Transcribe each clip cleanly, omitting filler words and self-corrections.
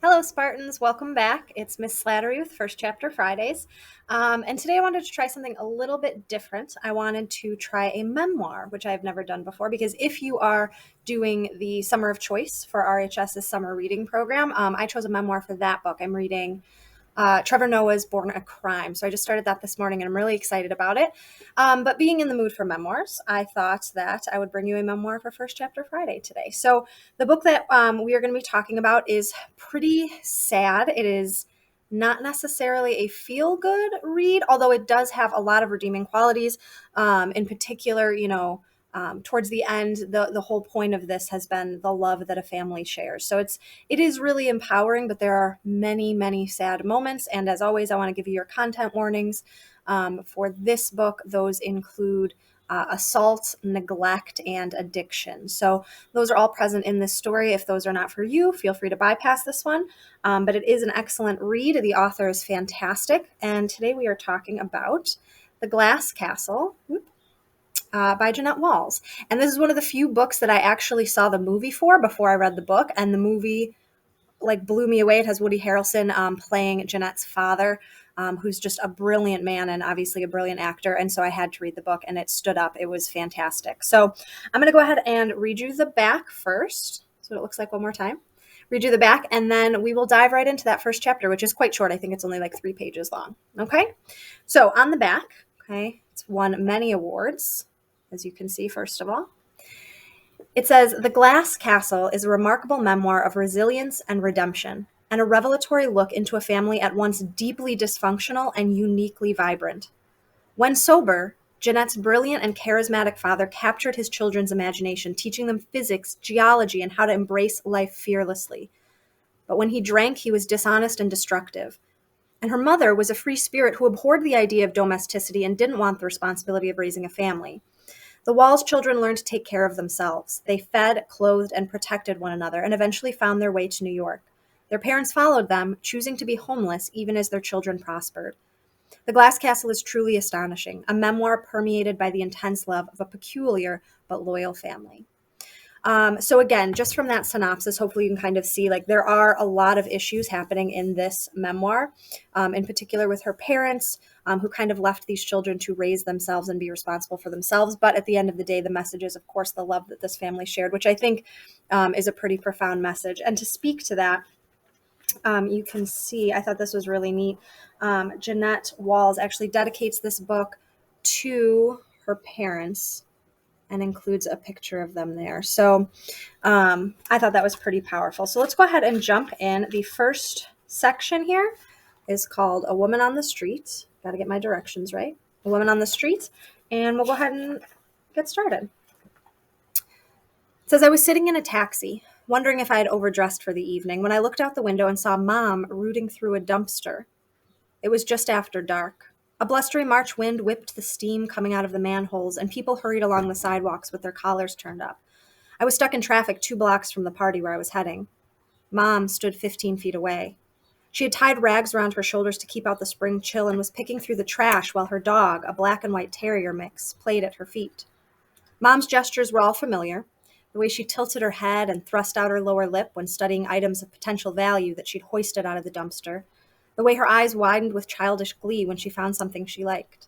Hello, Spartans. Welcome back. It's Miss Slattery with First Chapter Fridays. And today I wanted to try something a little bit different. I wanted to try a memoir, which I've never done before, because if you are doing the Summer of Choice for RHS's summer reading program, I chose a memoir for that book. I'm reading Trevor Noah's Born a Crime. So I just started that this morning and I'm really excited about it. But being in the mood for memoirs, I thought that I would bring you a memoir for First Chapter Friday today. So the book that we are going to be talking about is pretty sad. It is not necessarily a feel good read, although it does have a lot of redeeming qualities. In particular, towards the end, the whole point of this has been the love that a family shares. So it is really empowering, but there are many, many sad moments. And as always, I want to give you your content warnings. For this book, those include assault, neglect, and addiction. So those are all present in this story. If those are not for you, feel free to bypass this one. But it is an excellent read. The author is fantastic. And today we are talking about The Glass Castle. By Jeanette Walls. And this is one of the few books that I actually saw the movie for before I read the book. And the movie blew me away. It has Woody Harrelson playing Jeanette's father, who's just a brilliant man and obviously a brilliant actor. And so I had to read the book and it stood up. It was fantastic. So I'm going to go ahead and read you the back first. That's what it looks like one more time. Read you the back, and then we will dive right into that first chapter, which is quite short. I think it's only 3 pages long. Okay. So on the back, okay, it's won many awards, as you can see, first of all. It says, The Glass Castle is a remarkable memoir of resilience and redemption, and a revelatory look into a family at once deeply dysfunctional and uniquely vibrant. When sober, Jeanette's brilliant and charismatic father captured his children's imagination, teaching them physics, geology, and how to embrace life fearlessly. But when he drank, he was dishonest and destructive. And her mother was a free spirit who abhorred the idea of domesticity and didn't want the responsibility of raising a family. The Walls children learned to take care of themselves. They fed, clothed, and protected one another, and eventually found their way to New York. Their parents followed them, choosing to be homeless even as their children prospered. The Glass Castle is truly astonishing, a memoir permeated by the intense love of a peculiar but loyal family. So again, just from that synopsis, hopefully you can kind of see there are a lot of issues happening in this memoir, in particular with her parents, who kind of left these children to raise themselves and be responsible for themselves. But at the end of the day, the message is, of course, the love that this family shared, which I think is a pretty profound message. And to speak to that, you can see, I thought this was really neat. Jeanette Walls actually dedicates this book to her parents and includes a picture of them there. So I thought that was pretty powerful. So let's go ahead and jump in. The first section here is called A Woman on the Street. Got to get my directions right. A Woman on the Street. And we'll go ahead and get started. It says, I was sitting in a taxi, wondering if I had overdressed for the evening, when I looked out the window and saw Mom rooting through a dumpster. It was just after dark. A blustery March wind whipped the steam coming out of the manholes, and people hurried along the sidewalks with their collars turned up. I was stuck in traffic 2 blocks from the party where I was heading. Mom stood 15 feet away. She had tied rags around her shoulders to keep out the spring chill and was picking through the trash while her dog, a black and white terrier mix, played at her feet. Mom's gestures were all familiar. The way she tilted her head and thrust out her lower lip when studying items of potential value that she'd hoisted out of the dumpster. The way her eyes widened with childish glee when she found something she liked.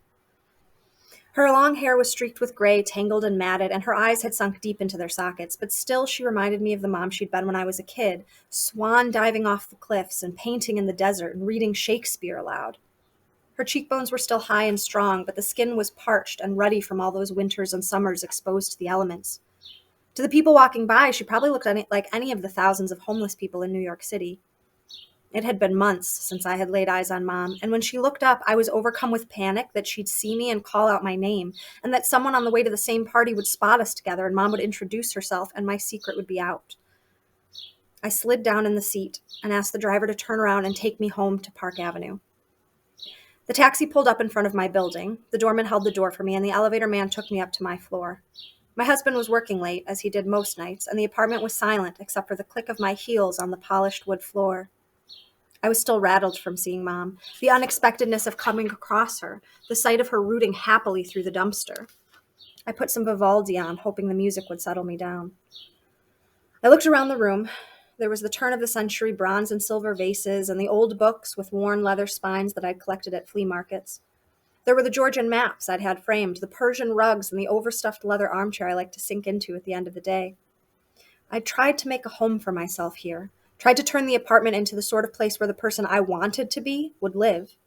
Her long hair was streaked with gray, tangled and matted, and her eyes had sunk deep into their sockets, but still she reminded me of the mom she'd been when I was a kid, swan diving off the cliffs and painting in the desert and reading Shakespeare aloud. Her cheekbones were still high and strong, but the skin was parched and ruddy from all those winters and summers exposed to the elements. To the people walking by, she probably looked like any of the thousands of homeless people in New York City. It had been months since I had laid eyes on Mom, and when she looked up, I was overcome with panic that she'd see me and call out my name, and that someone on the way to the same party would spot us together, and Mom would introduce herself, and my secret would be out. I slid down in the seat and asked the driver to turn around and take me home to Park Avenue. The taxi pulled up in front of my building. The doorman held the door for me, and the elevator man took me up to my floor. My husband was working late, as he did most nights, and the apartment was silent except for the click of my heels on the polished wood floor. I was still rattled from seeing Mom, the unexpectedness of coming across her, the sight of her rooting happily through the dumpster. I put some Vivaldi on, hoping the music would settle me down. I looked around the room. There was the turn of the century bronze and silver vases and the old books with worn leather spines that I'd collected at flea markets. There were the Georgian maps I'd had framed, the Persian rugs, and the overstuffed leather armchair I liked to sink into at the end of the day. I tried to make a home for myself here, tried to turn the apartment into the sort of place where the person I wanted to be would live.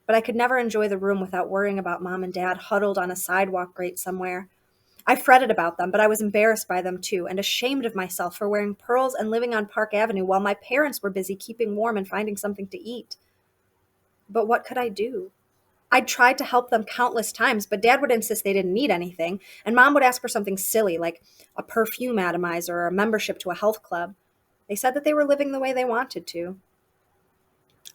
But I could never enjoy the room without worrying about Mom and Dad huddled on a sidewalk grate somewhere. I fretted about them, but I was embarrassed by them too, and ashamed of myself for wearing pearls and living on Park Avenue while my parents were busy keeping warm and finding something to eat. But what could I do? I'd tried to help them countless times, but Dad would insist they didn't need anything, and Mom would ask for something silly like a perfume atomizer or a membership to a health club. They said that they were living the way they wanted to.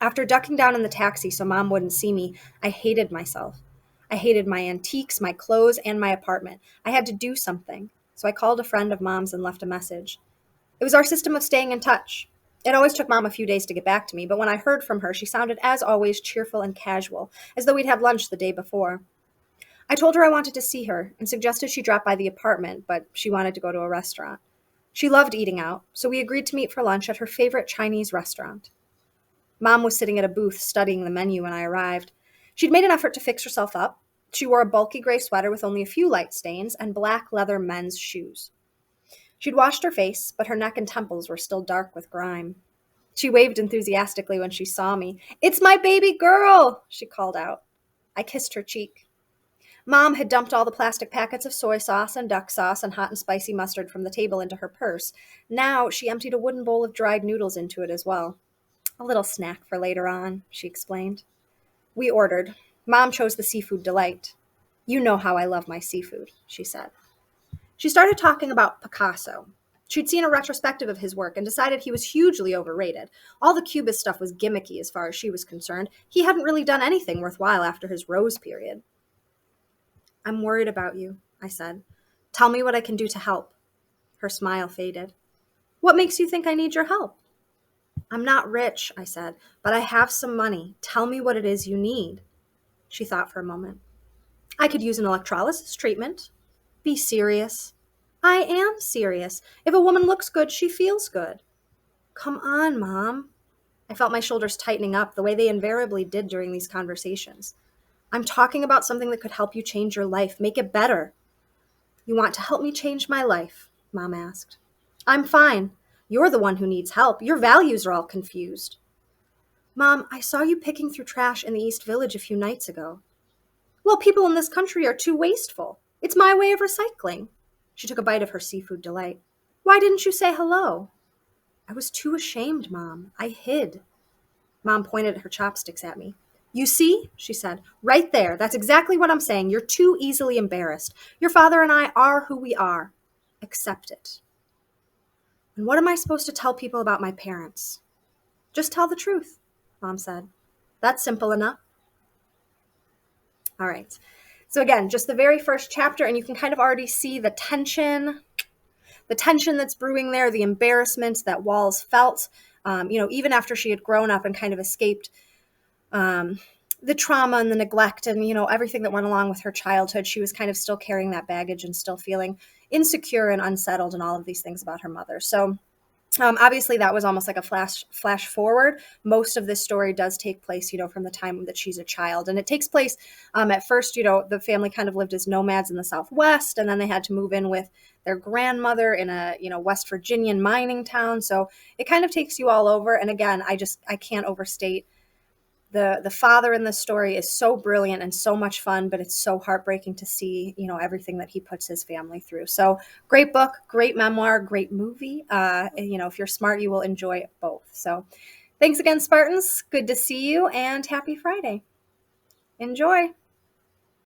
After ducking down in the taxi so Mom wouldn't see me, I hated myself. I hated my antiques, my clothes, and my apartment. I had to do something, so I called a friend of Mom's and left a message. It was our system of staying in touch. It always took Mom a few days to get back to me, but when I heard from her, she sounded, as always, cheerful and casual, as though we'd had lunch the day before. I told her I wanted to see her and suggested she drop by the apartment, but she wanted to go to a restaurant. She loved eating out, so we agreed to meet for lunch at her favorite Chinese restaurant. Mom was sitting at a booth studying the menu when I arrived. She'd made an effort to fix herself up. She wore a bulky gray sweater with only a few light stains and black leather men's shoes. She'd washed her face, but her neck and temples were still dark with grime. She waved enthusiastically when she saw me. "It's my baby girl," she called out. I kissed her cheek. Mom had dumped all the plastic packets of soy sauce and duck sauce and hot and spicy mustard from the table into her purse. Now she emptied a wooden bowl of dried noodles into it as well. "A little snack for later on," she explained. We ordered. Mom chose the seafood delight. "You know how I love my seafood," she said. She started talking about Picasso. She'd seen a retrospective of his work and decided he was hugely overrated. All the Cubist stuff was gimmicky as far as she was concerned. He hadn't really done anything worthwhile after his Rose period. "I'm worried about you," I said. "Tell me what I can do to help." Her smile faded. "What makes you think I need your help?" "I'm not rich," I said, "but I have some money. Tell me what it is you need." She thought for a moment. "I could use an electrolysis treatment." "Be serious." "I am serious. If a woman looks good, she feels good." "Come on, Mom." I felt my shoulders tightening up the way they invariably did during these conversations. "I'm talking about something that could help you change your life, make it better." "You want to help me change my life?" Mom asked. "I'm fine. You're the one who needs help. Your values are all confused." "Mom, I saw you picking through trash in the East Village a few nights ago." "Well, people in this country are too wasteful. It's my way of recycling." She took a bite of her seafood delight. "Why didn't you say hello?" "I was too ashamed, Mom. I hid." Mom pointed her chopsticks at me. "You see," she said, "right there. That's exactly what I'm saying. You're too easily embarrassed. Your father and I are who we are. Accept it." "And what am I supposed to tell people about my parents?" "Just tell the truth," Mom said. "That's simple enough." All right. So again, just the very first chapter, and you can kind of already see the tension that's brewing there, the embarrassment that Walls felt, even after she had grown up and kind of escaped the trauma and the neglect and, everything that went along with her childhood. She was kind of still carrying that baggage and still feeling insecure and unsettled and all of these things about her mother. So obviously, that was almost like a flash forward. Most of this story does take place, from the time that she's a child. And it takes place at first, the family kind of lived as nomads in the Southwest, and then they had to move in with their grandmother in a, West Virginian mining town. So it kind of takes you all over. And again, I can't overstate the father in this story is so brilliant and so much fun, but it's so heartbreaking to see, everything that he puts his family through. So great book, great memoir, great movie. If you're smart, you will enjoy both. So thanks again, Spartans. Good to see you and happy Friday. Enjoy.